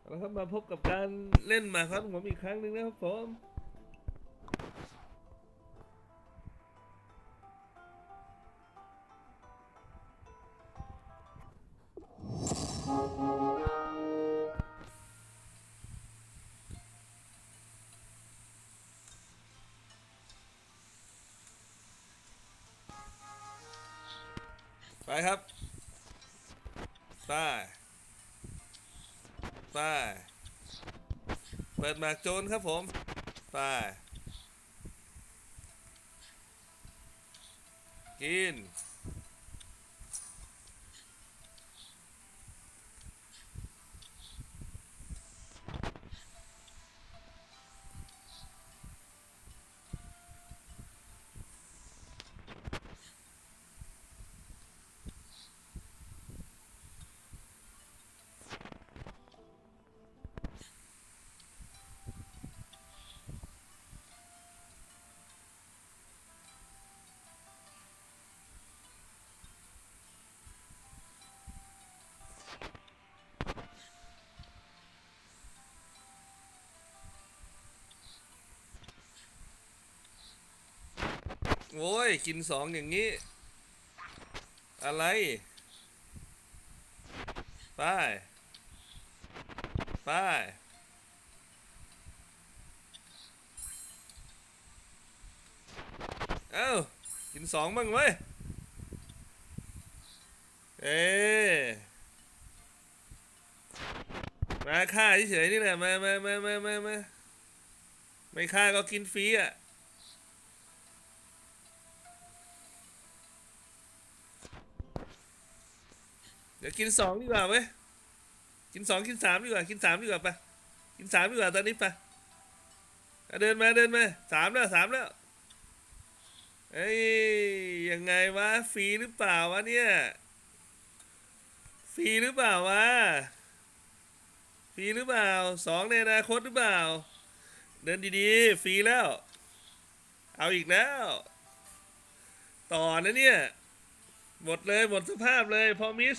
แล้วครับมาพบกับการเล่นหมากครับผมอีกครั้งหนึ่งนะครับผมไปครับไปไปเปิดหมากโจรครับผมไปกินโอ้ยกินสองอย่างนี้อะไรไปไปเอ้ากินสองบ้างเว้ยเอ๊มาฆ่าเฉยๆนี่แหละมาไม่ฆ่าก็กินฟรีอ่ะเดี๋ยวกินสองดีกว่าเว้ยกินสองกินสามดีกว่ากินสามดีกว่าปะกินสามดีกว่าตอนนี้ปะเดินมาสามแล้วเอ้ยยังไงวะฟรีหรือเปล่าวะเนี่ยฟรีหรือเปล่าวะฟรีหรือเปล่าสองในอนาคตหรือเปล่าเดินดีๆฟรีแล้วเอาอีกแล้วต่อนะเนี่ยหมดเลยหมดสภาพเลยพอมิส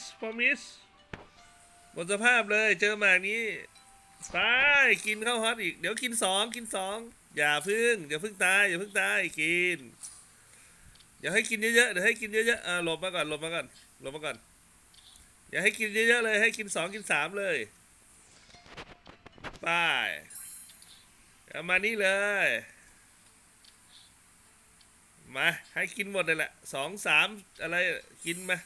หมดสภาพเลยเจอหมากนี้ไปกินข้าวฮอตอีกเดี๋ยวกินสองอย่าพึ่งตายอย่าพึ่งตายกินอย่าให้กินเยอะๆเดี๋ยวให้กินเยอะๆหลบมาก่อนหลบมาก่อนอย่าให้กินเยอะๆเลยให้กินสองกินสามเลยไปเอามานี่เลยมาให้กินหมดเลยแหละสองสามอะไรกินมา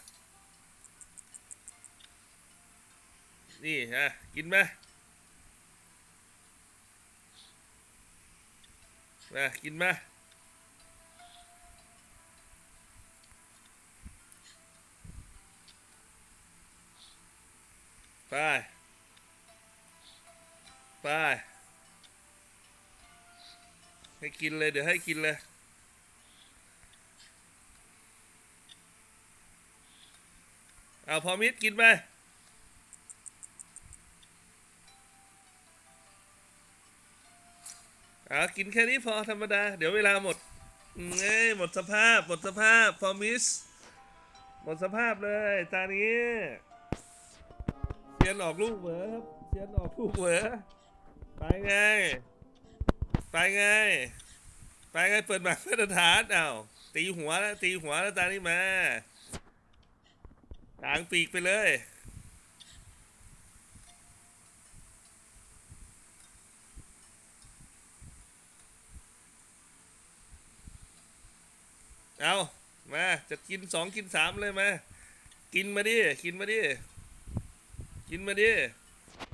นี่ฮะกินมากินมาไปไปให้กินเลยเดี๋ยวให้กินเลยเอาพอมิดกินไปกินแค่นี้พอธรรมดาเดี๋ยวเวลาหมดเอ้ยหมดสภาพพอมิสหมดสภาพเลยตานี้เซียนออกลูกเหวอครับเซียนออกลูกเหวอไปไงไปไงไปไงเปิดหมากมาตรฐานอ้าวตีหัวแล้วตานี้มากลางปีกไปเลยเอามาจะกินสองกินสามเลยมากินมาดิกินมาดิกินมาดิ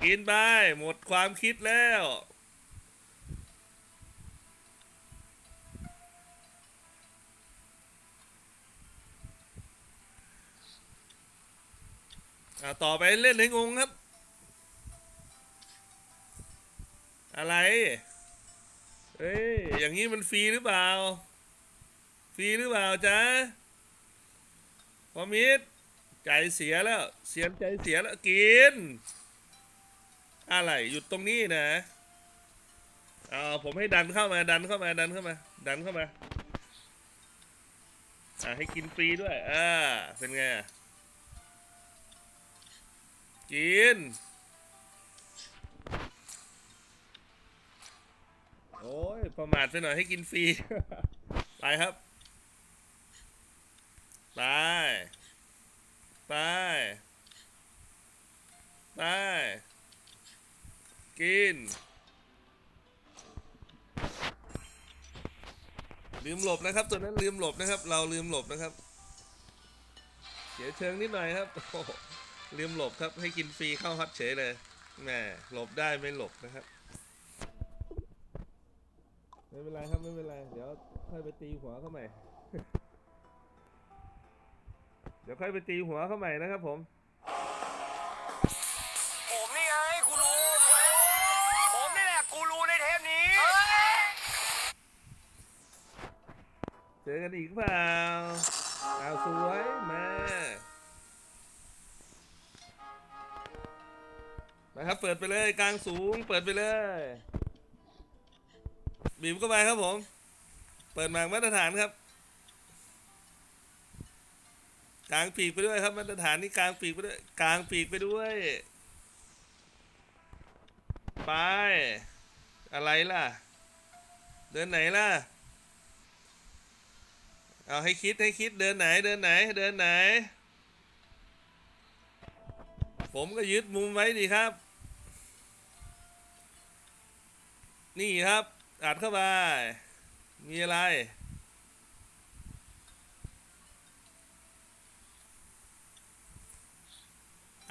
กินไปหมดความคิดแล้วต่อไปเล่นให้งงครับอะไรเอ้ยอย่างนี้มันฟรีหรือเปล่าฟรีหรือเปล่าจ๊ะพอมิดใจเสียแล้วเสียนใจเสียแล้วกินอะไรหยุดตรงนี้นะผมให้ดันเข้ามาให้กินฟรีด้วยเป็นไงกิน ประมาทไปหน่อยให้กินฟรี ไปครับไปไปไปกินลืมหลบนะครับตัวนั้นลืมหลบนะครับเราลืมหลบนะครับเสียเชิงนิดหน่อยครับ โอ้โหลืมหลบครับให้กินฟรีเข้าฮอตเฉยเลยแหมหลบได้ไม่หลบนะครับไม่เป็นไรครับไม่เป็นไรเดี๋ยวค่อยไปตีหัวเข้าใหม่ เดี๋ยวค่อยไปตีหัวเข้าใหม่นะครับผมนี่ไงกูรู้ผมนี่แหละกูรู้ในเทปนี้เจอกันอีกเปล่าเอาสวยมานะครับเปิดไปเลยกลางสูงเปิดไปเลยบีบเข้าไปครับผมเปิดหมากมาตรฐานครับกลางปีกไปด้วยครับมาตรฐานนี่กลางปีกไปด้วยกลางปีกไปด้วยไปอะไรล่ะเดินไหนล่ะเอาให้คิดเดินไหนเดินไหนเดินไหนผมก็ยึดมุมไว้ดีครับนี่ครับอัดเข้าไปมีอะไร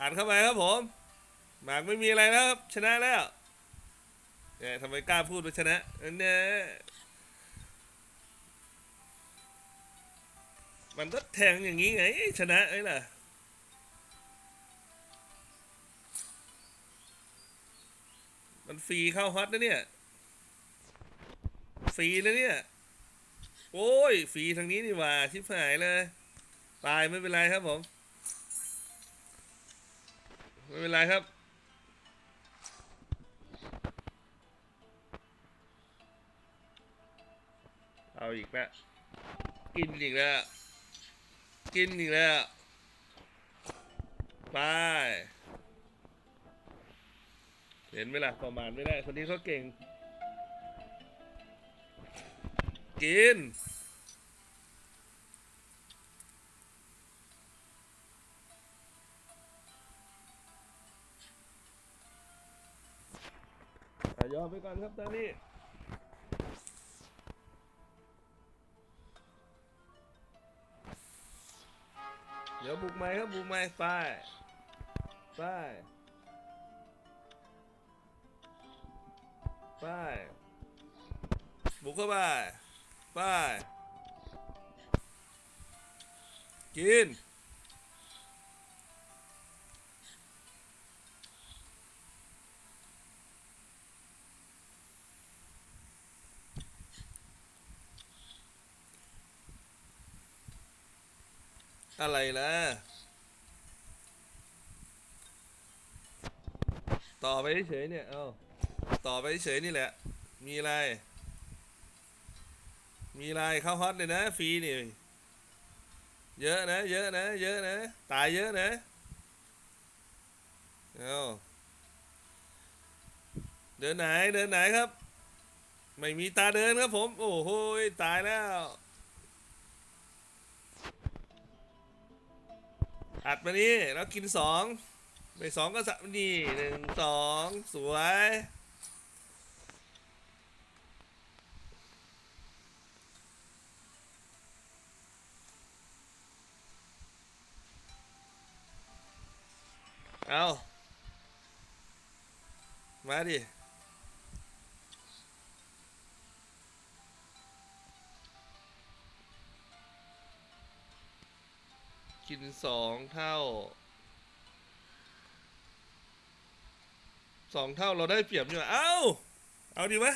อัดเข้าไปครับผมหมากไม่มีอะไรแล้วครับชนะแล้วเนี่ยทำไมกล้าพูดว่าชนะเนี่ยมันก็แทงอย่างนี้ไงชนะไอ้ล่ะมันฟรีเข้าฮอตนะเนี่ยฟรีนะเนี่ยโอ้ยฟรีทางนี้นี่หว่าชิบหายเลยตายไม่เป็นไรครับผมไม่เป็นไรครับเอาอีกแล้วกินอีกแล้วกินอีกแล้วไปเห็นไหมล่ะประมาณไม่ได้คนนี้เขาเก่งกินยอมไปก่อนครับตอนนี้เดี๋ยวบุกใหม่ครับบุกใหม่ไปไปไปบุกเข้าไปไปกินอะไรล่ะต่อไปเฉยเนี่ยเอาต่อไปเฉยนี่แหละมีอะไรมีอะไรเข้าฮอตเลยนะฟรีนี่เยอะนะเยอะนะเยอะนะตายเยอะนะเอาเดินไหนเดินไหนครับไม่มีตาเดินครับผมโอ้โหตายแล้วอัดมานี่แล้วกินสองไปสองก็สามนี่หนึ่งสองสวยเอามาดิกินสองเท่าสองเท่าเราได้เปรียบอยู่เอาดีวะ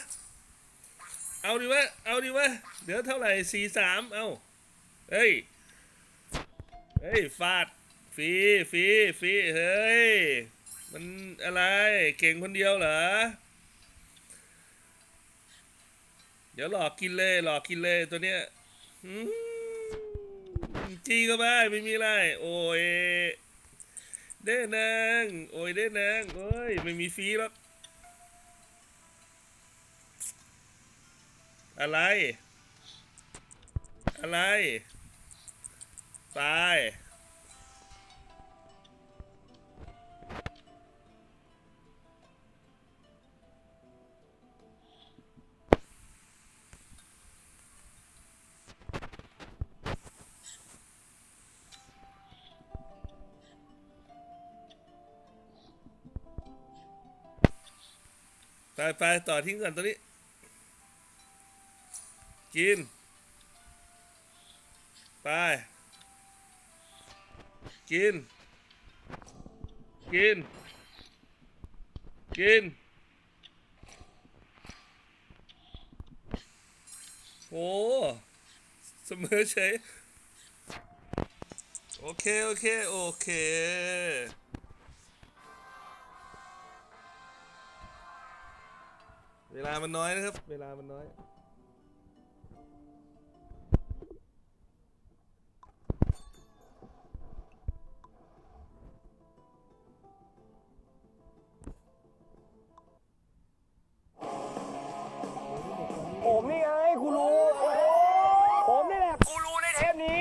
เอาดีวะเอาดีวะเดี๋ยวเท่าไหร่43เอาเฮ้ยเฮ้ยฟาดฟรีฟรีฟรีเฮ้ยมันอะไรเก่งคนเดียวเหรอเดี๋ยวหลอกกินเลยหลอกกินเลยตัวเนี้ยจี้ก็ไปไม่มีอะไรโอ้ยเด้นางโอ้ยเด้นางโอ้ยไม่มีฟรีหรอก อะไรอะไรไปไปต่อทิ้งก่อนตัวนี้กินไปกินกินกินโอ้เสมอเฉยโอเคโอเคโอเคเวลามันน้อยนะครับเวลามันน้อยผมนี่ไงกูรู้ผมนี่แหละกูรู้ในเทปนี้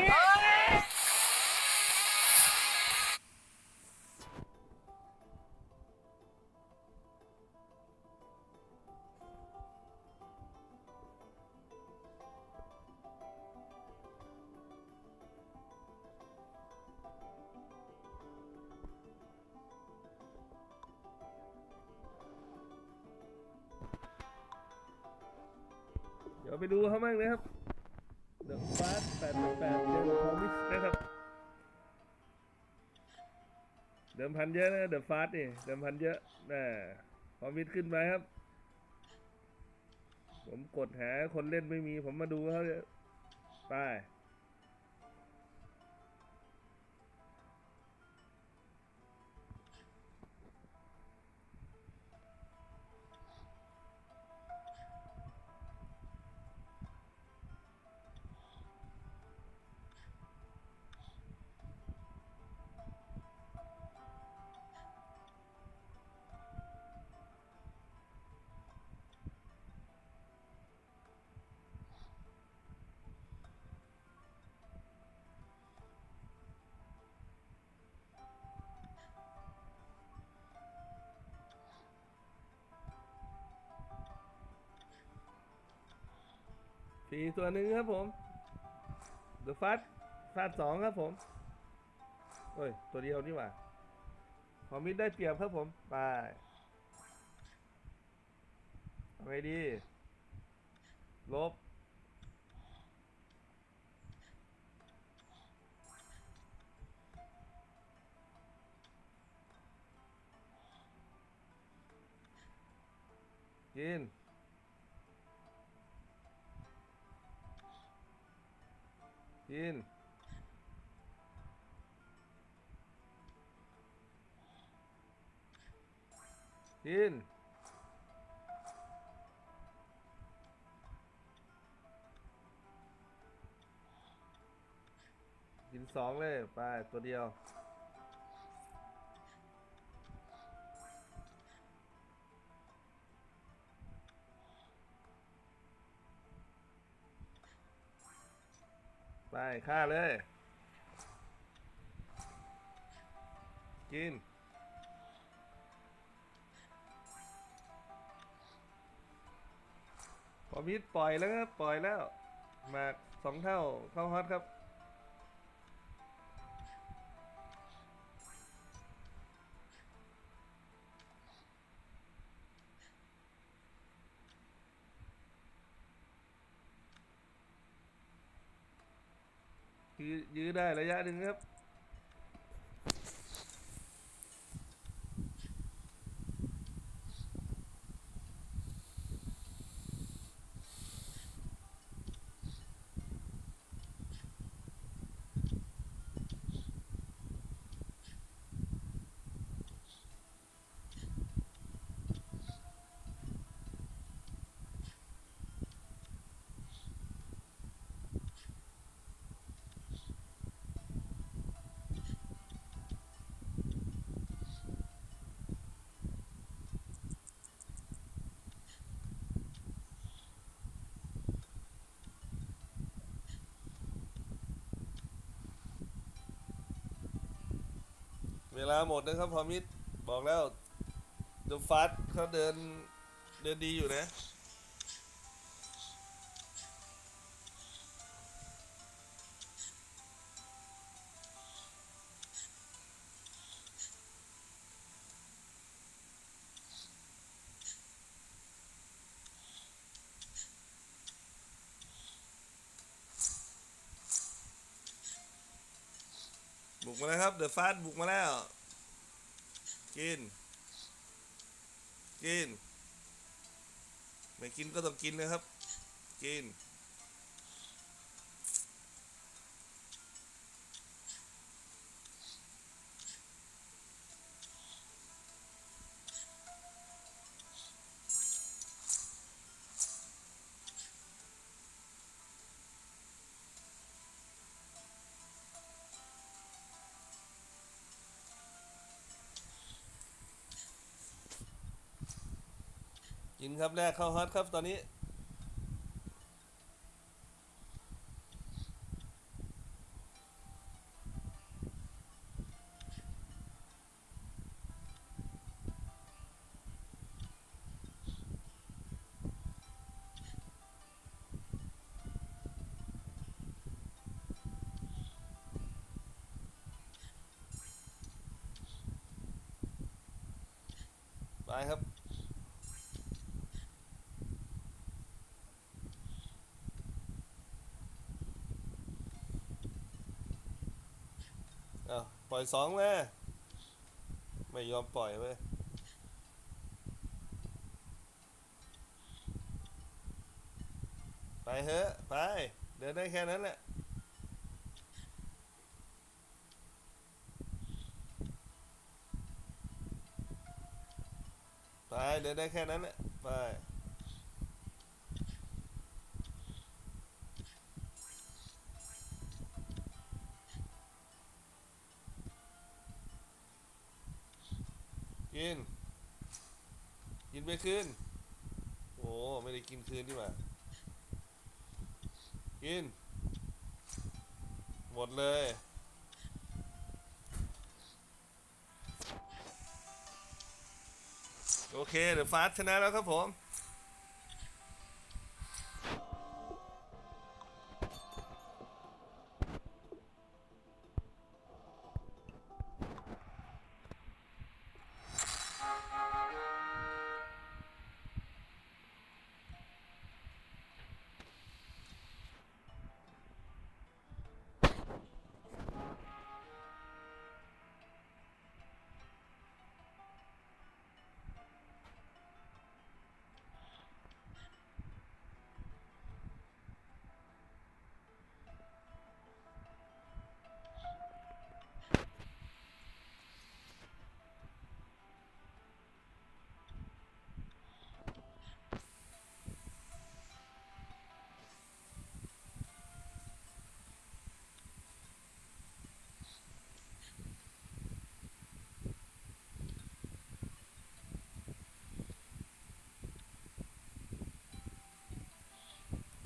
เดี๋ยวไปดูเขาบ้างนะครับเดอะฟาส888เจอกับพอมิสนะครับเดิมพันเยอะนะเดอะฟาสนี่เดิมพันเยอะนะพอมิสขึ้นไปครับผมกดหาคนเล่นไม่มีผมมาดูเขาเนี่ยไปฟรีตัวหนึ่งครับผมเดอะฟาส2ครับผมโอ้ยตัวเดียวนี่หว่าพอมิสได้เปรียบครับผมไปเอาไงดีลบกินกินกินกิน2เลยไปตัวเดียวไปฆ่าเลยกินพอมิสปล่อยแล้วครับปล่อยแล้วมา2 เท่าเข้าฮอตครับยื้อได้ระยะหนึ่งครับ ลาหมดนะครับพอมิดบอกแล้วเดอะฟาสเขาเดินดีอยู่นะบุกมาแล้วครับเดอะฟาสบุกมาแล้วกินไม่กินก็ต้องกินนะครับกินครับแรกเข้าฮอตครับตอนนี้ไปครับเอาปล่อยสองมาไม่ยอมปล่อยเว้ยไปเถอะไปเดินได้แค่นั้นแหละไปเดินได้แค่นั้นแหละไปกินไปคืนโอ้ไม่ได้กินคืนดีกว่ากินหมดเลยโอเคเดี๋ยวฟาสชนะแล้วครับผม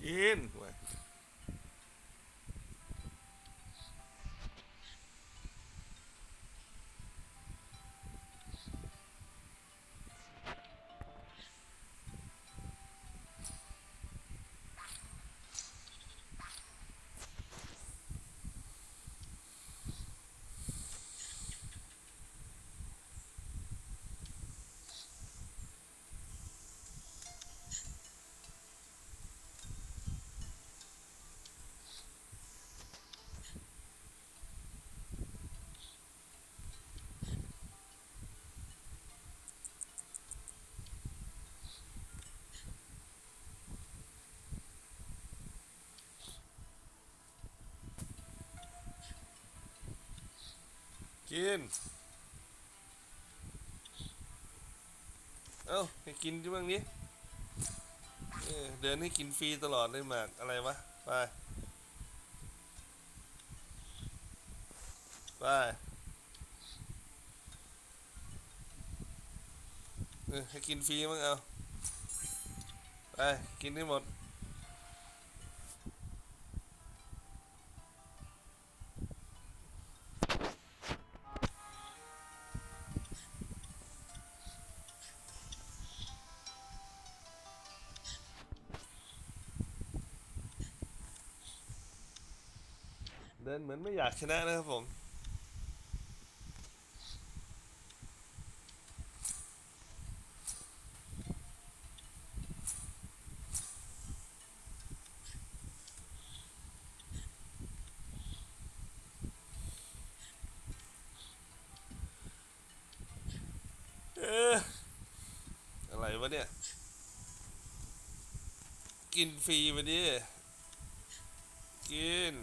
กินเว้ยกินเอ้าให้กินที่บ้างนี้เดินให้กินฟรีตลอดเลยหมากอะไรวะไปไปให้กินฟรีมั้งเอาไปกินให้หมด เดินเหมือนไม่อยากชนะนะครับผมเอออะไรวะเนี่ยกินฟรีไปดิกิน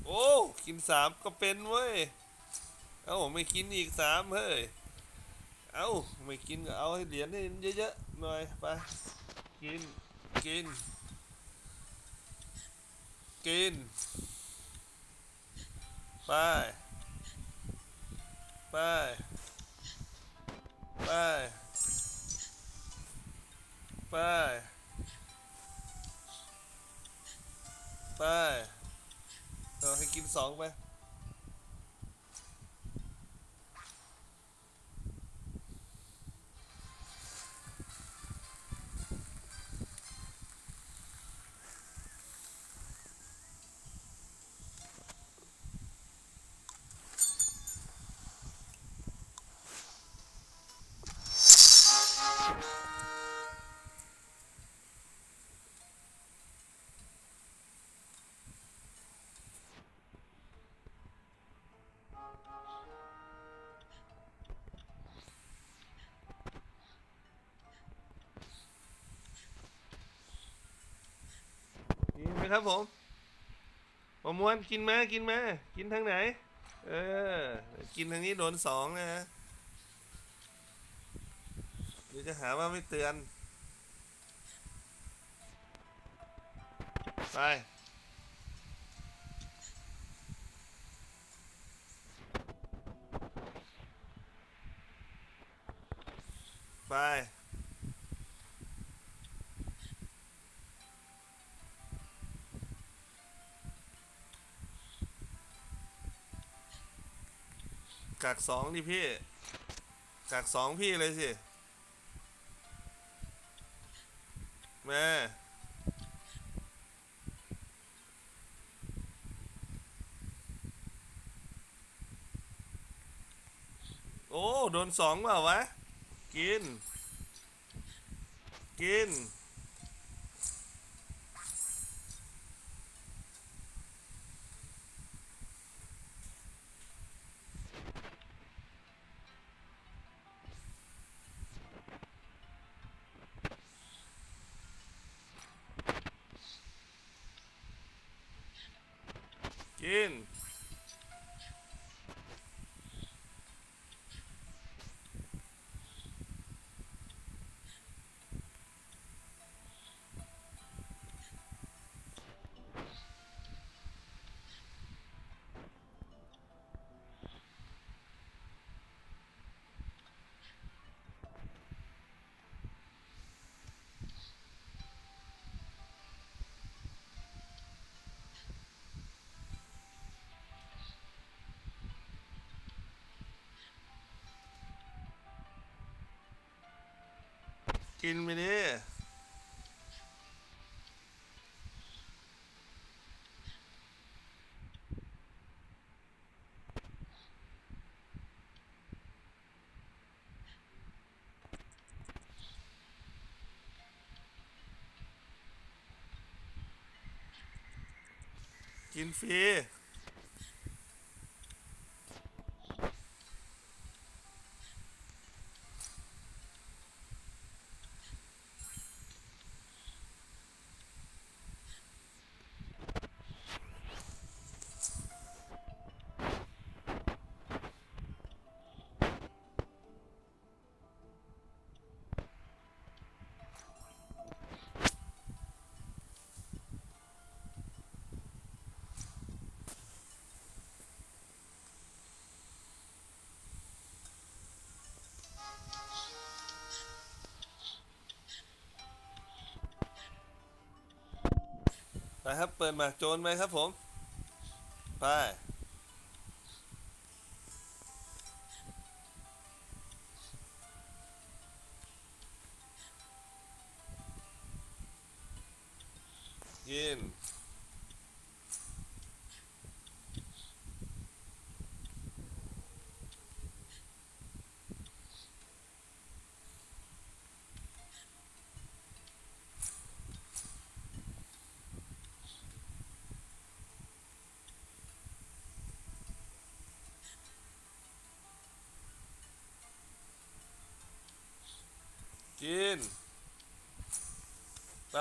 โอ้กินสามก็เป็นเว้ยเอ้าไม่กินอีกสามเฮ้ยเอ้าไม่กินก็เอาให้เหรียญให้เยอะๆหน่อยไปกินกินกินไปไปไปไปไปเอาให้กินสองไปกินไหมครับผมประมวลกินมากินมากินทางไหนเออกินทางนี้โดนสองนะฮะเดี๋ยวจะหาว่าไม่เตือนไปไปกักสองดิพี่กักสองพี่เลยสิแม่โอ้โดนสองเปล่าวะกินกินกินกินไปดิกินฟรีไปครับเปิดหมากโจรไหมครับผมไป กินกินไป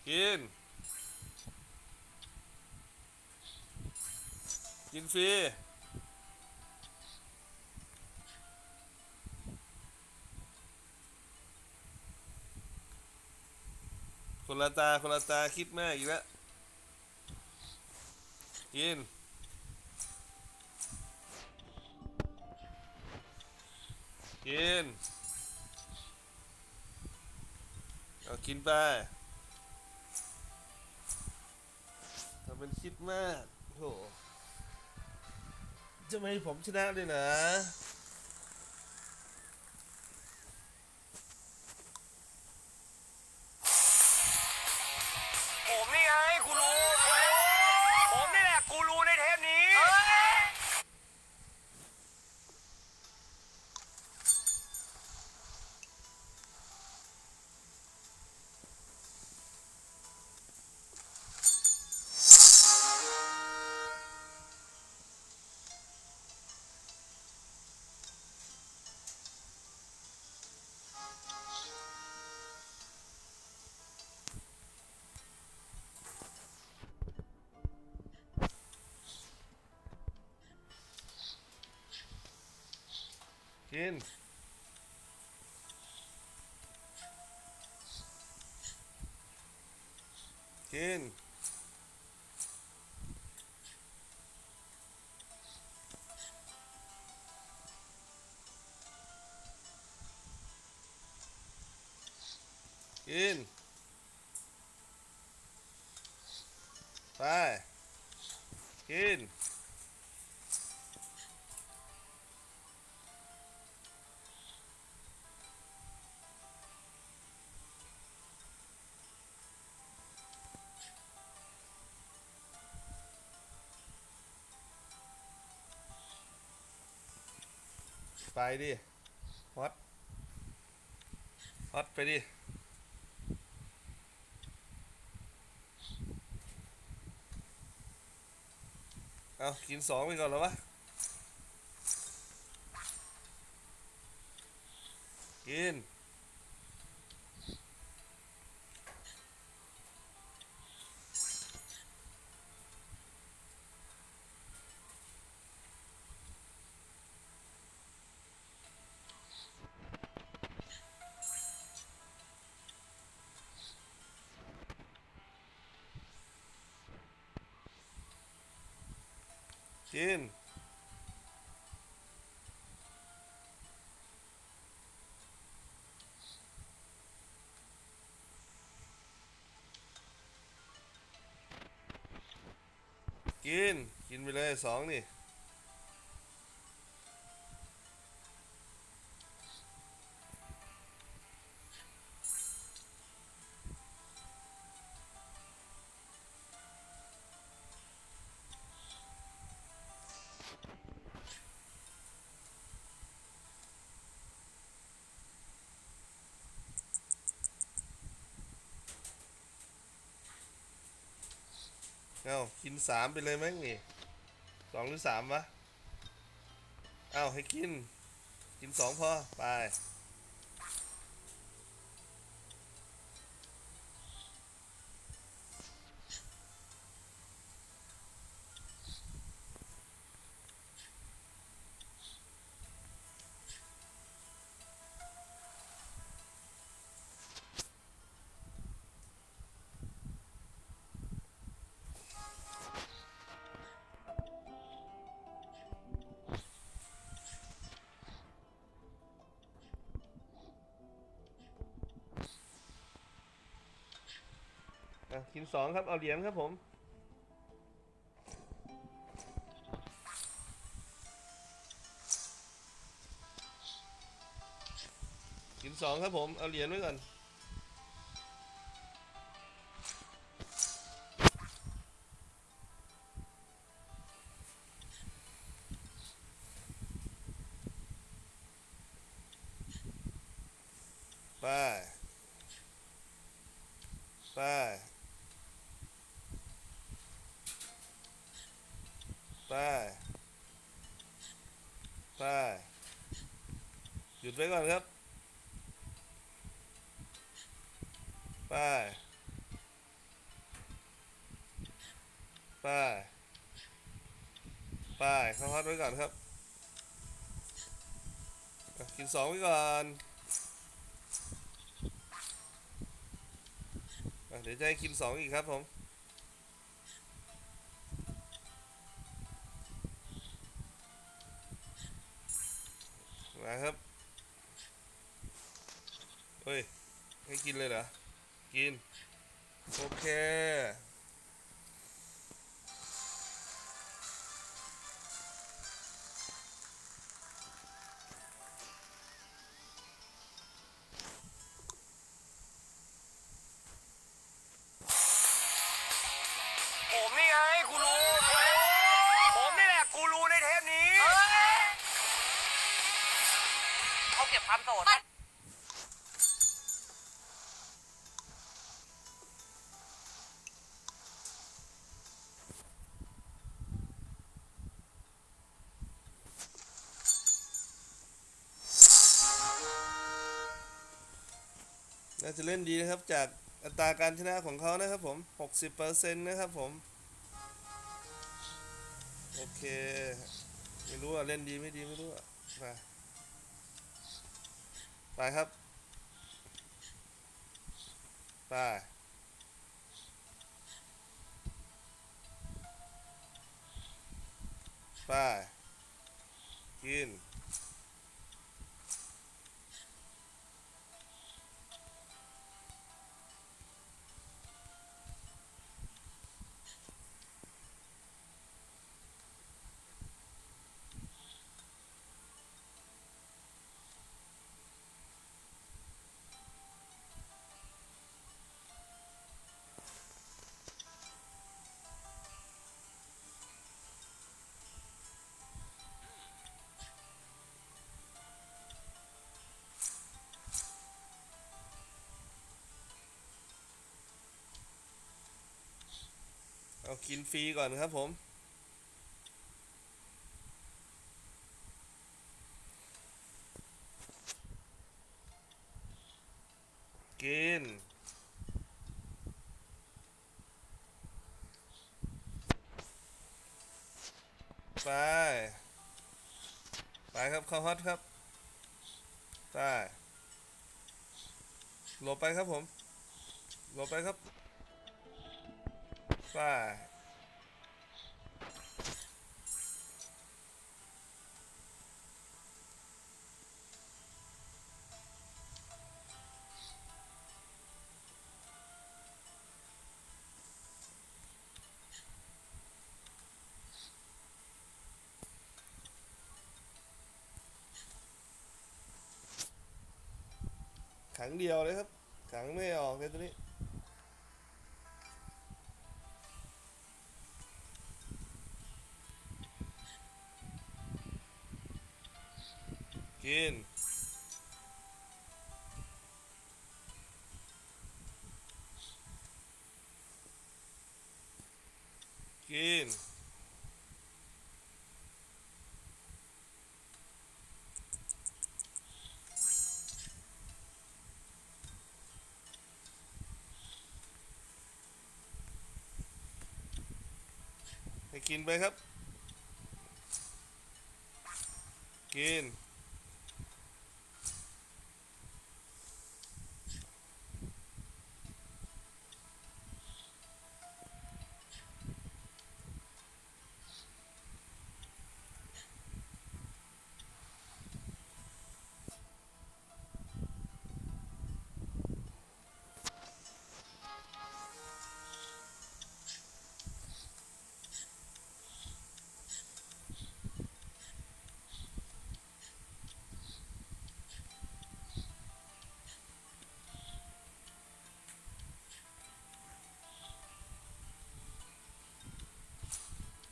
กินกินฟรีคนละตาคนละตาคิดมากอีกแล้วกินกินเอากินไปทำเป็นคิดมากโหจะไม่ให้ผมชนะเลยนะผมนี่ไงกูรู้ผมนี่แหละกูรู้ในเทปนี้กินกินกินไปกินไปดิฮอตฮอตไปดิเอากิน2ไปก่อนแล้ววะกินกินกินกินไปเลย2นี่เอากิน3ไปเลยมั้งนี่2หรือ3วะเอาให้กินกิน2พอไปกิน2ครับเอาเหรียญครับผม 2ครับผมเอาเหรียญไว้ก่อนไปไปไปไปหยุดไว้ก่อนครับไปไปไปเข้าฮอตไว้ก่อนครับกิน2ไว้ก่อนเดี๋ยวจะให้กิน2อีกครับผมมาครับเฮ้ยให้กินเลยเหรอกินโอเคผมนี่ไงกูรู้ผมนี่แหละกูรู้ในเทปนี้เขาเก็บความโสดนะน่าจะเล่นดีนะครับจากอัตราการชนะของเขานะครับผม 60% นะครับผมโอเคไม่รู้ว่าเล่นดีไม่ดีไม่รู้อ่ะไปครับไปไปกินเอากินฟรีก่อนครับผมกินไปไปครับเข้าฮอตครับไปหลบไปครับผมหลบไปครับไปขังเดียวเลยครับขังไม่ออกเลยตัวนี้กินกินให้กินไปครับกิน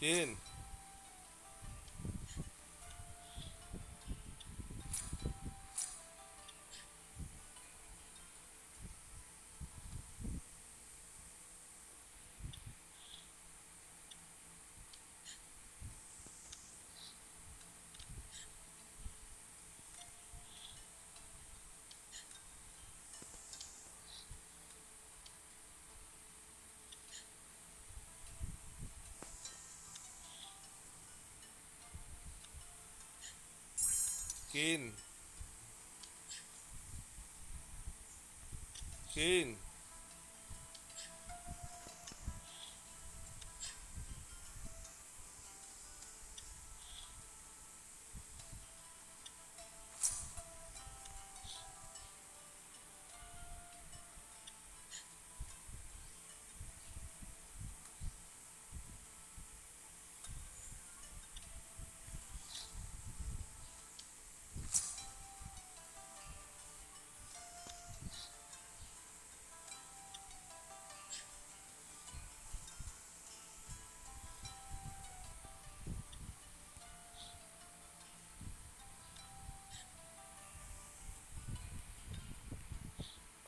กินกินกิน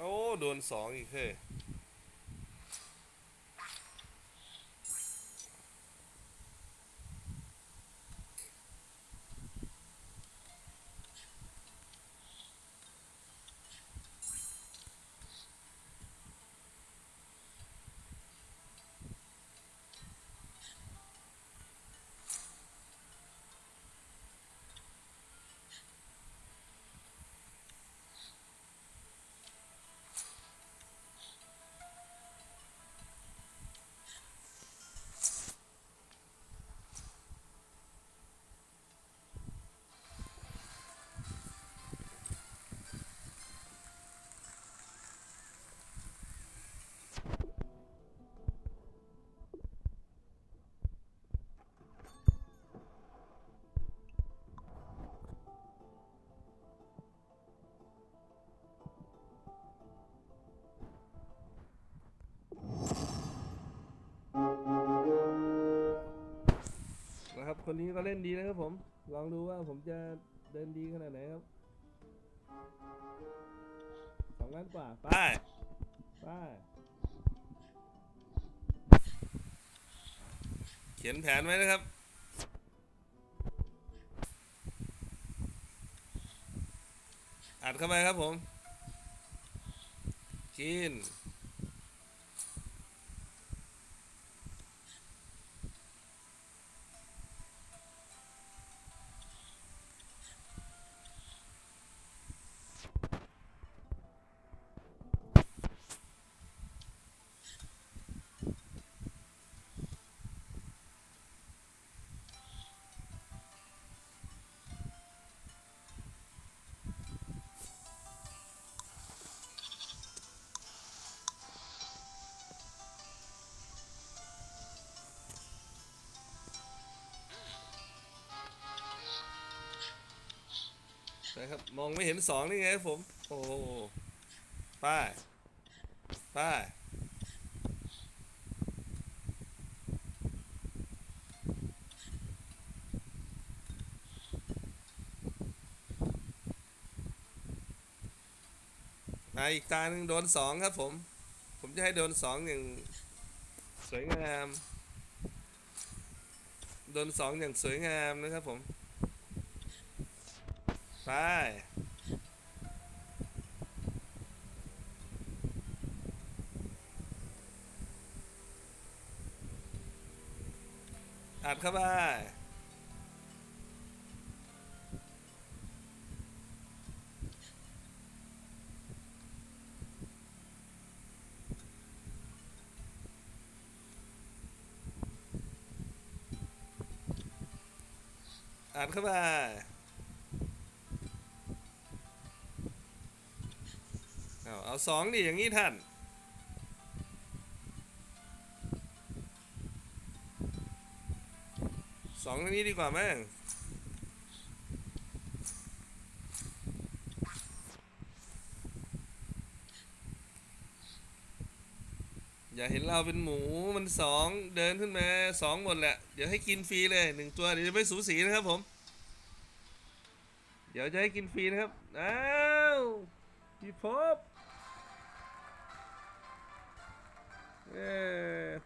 โอ้โดนสองอีกเฮ้ยนะครับคนนี้ก็เล่นดีนะครับผมลองดูว่าผมจะเดินดีขนาดไหนครับ2 ล้านกว่าไปเขียนแผนไว้นะครับอัดเข้าไปครับผมกินนะครับมองไม่เห็นสองนี่ไงครับผมโอ้ป้ายอีกตาหนึ่งโดนสองครับผมจะให้โดนสองอย่างสวยงามโดนสองอย่างสวยงามนะครับผมไปอัดเข้าไปอัดเข้าไปเอาสองดิอย่างนี้ท่านสองตรงนี้ดีกว่ามั้ง อย่าเห็นเราเป็นหมูมันสองเดินขึ้นมาสองหมดแหละเดี๋ยวให้กินฟรีเลยหนึ่งตัวเดี๋ยวจะไม่สูสีนะครับผมเดี๋ยวจะให้กินฟรีนะครับอ้าวพี่พบ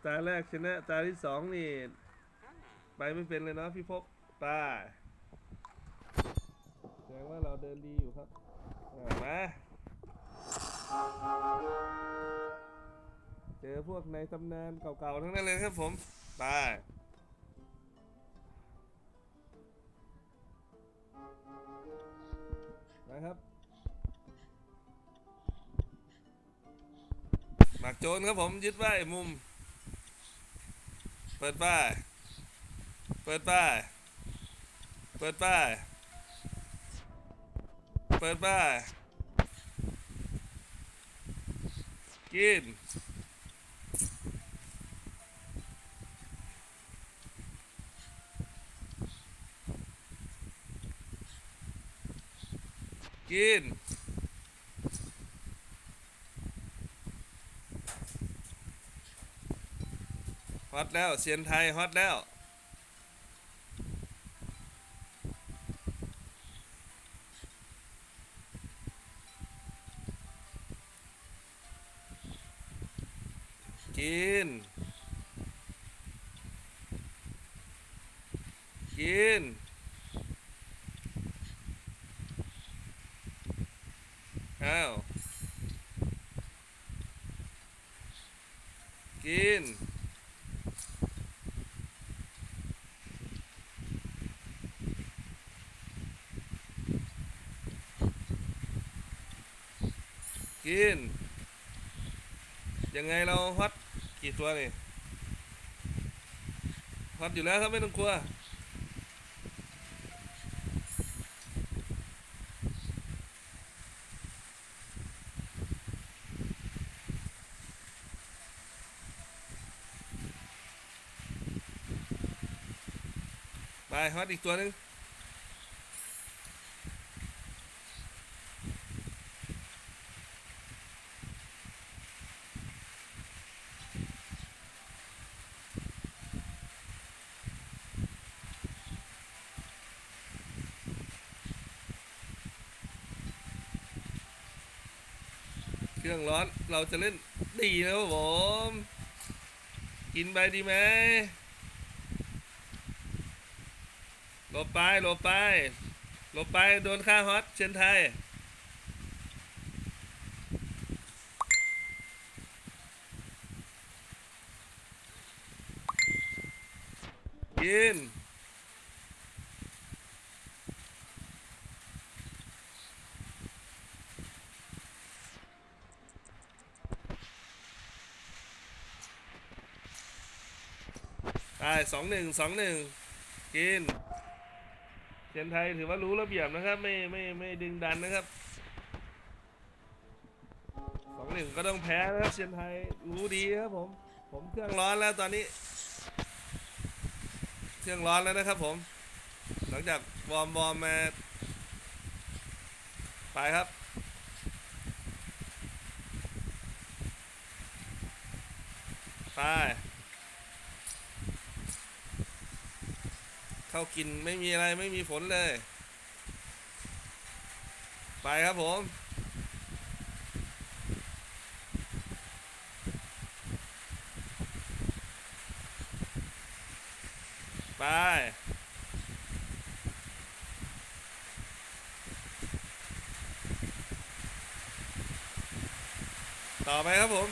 ตาแรกชนะตาที่สองนี่ไปไม่เป็นเลยเนาะพี่พบตาแสดงว่าเราเดินดีอยู่ครับมาเจอพวกในตำนานเก่าๆทั้งนั้นเลยครับผมไปนะครับหมากโจรครับผมยึดไว้มุมเปิดป้ายเปิดป้ายเปิดป้ายเปิดป้ายกินกินฮอตแล้วเซียนไทยฮอตแล้วกินกินอ้าวกินกินยังไงเราฮอตกี่ตัวนี่ฮอตอยู่แล้วครับไม่ต้องกลัวไปฮอตอีกตัวหนึงเครื่องร้อนเราจะเล่นดีนะครับผมกินไปดีไหมหลบไปหลบไปหลบไปโดนค่าฮอตเชนไทยกินไป2-1กินเชนไทยถือว่ารู้ระเบียบนะครับไม่ดึงดันนะครับ2-1ก็ต้องแพ้นะครับเชนไทยรู้ดีครับผมเครื่องร้อนแล้วตอนนี้เครื่องร้อนแล้วนะครับผมหลังจากวอร์มมาไปครับไปเข้ากินไม่มีอะไรไม่มีฝนเลยไปครับผมไปต่อไปครับผม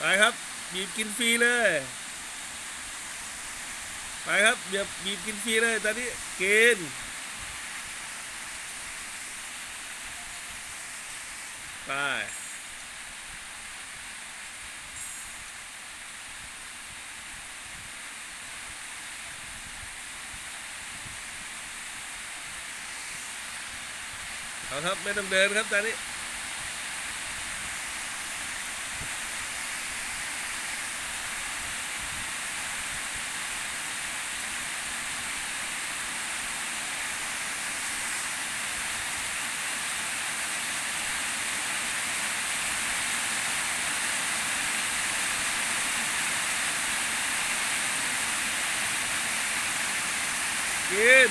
ไปครับบีบกินฟรีเลยไปครับบีบกินฟรีเลยตอนนี้กินไปเอาครับไม่ต้องเดินครับตอนนี้ กิน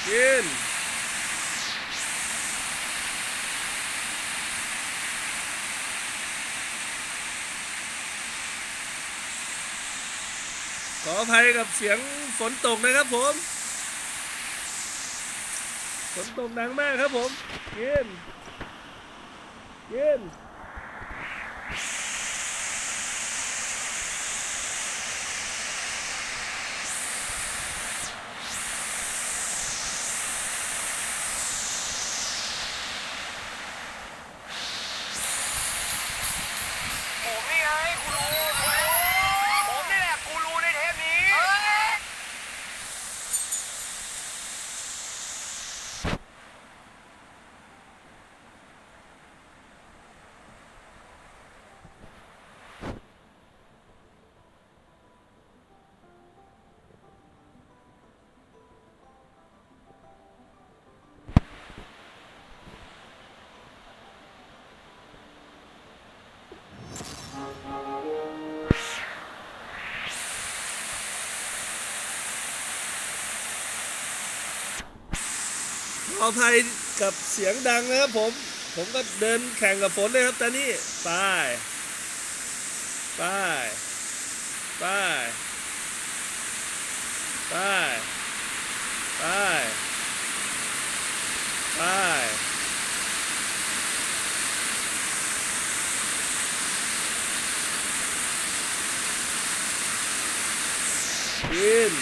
กินขออภัยกับเสียงฝนตกนะครับผมฝนตกหนักมากครับผมกินกินผมนี่ไงกูรู้ผมนี่แหละกูรู้ในเทปนี้ ขออภัยกับเสียงดังนะครับผมก็เดินแข่งกับฝนเลยครับตอนนี้ไปไปไปไปไปไปกิน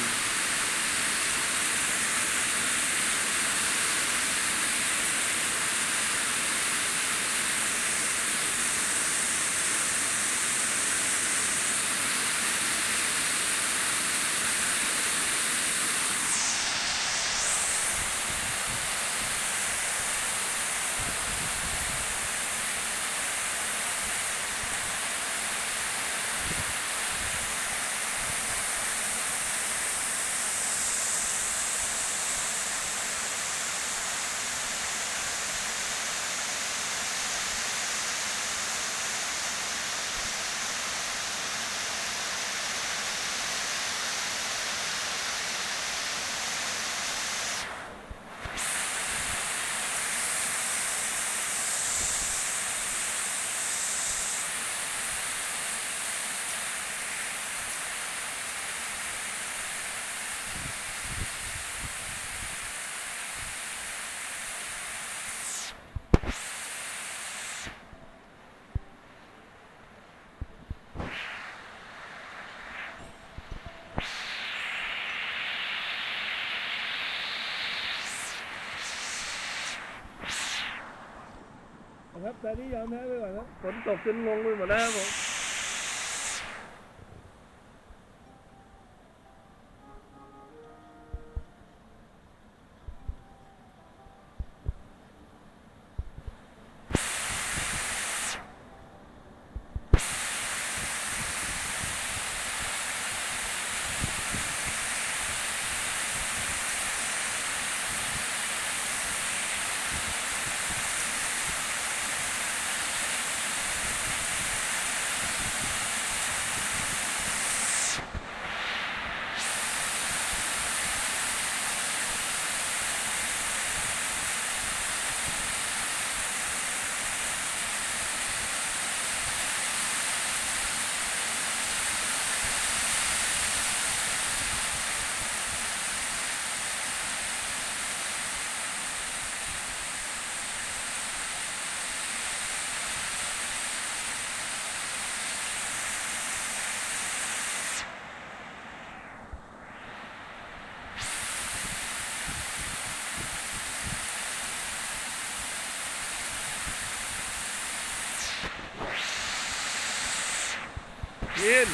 ครับตอนนี้ยอมแพ้ไปก่อนครับฝนตกจนงงไปหมดแล้วครับผมกิน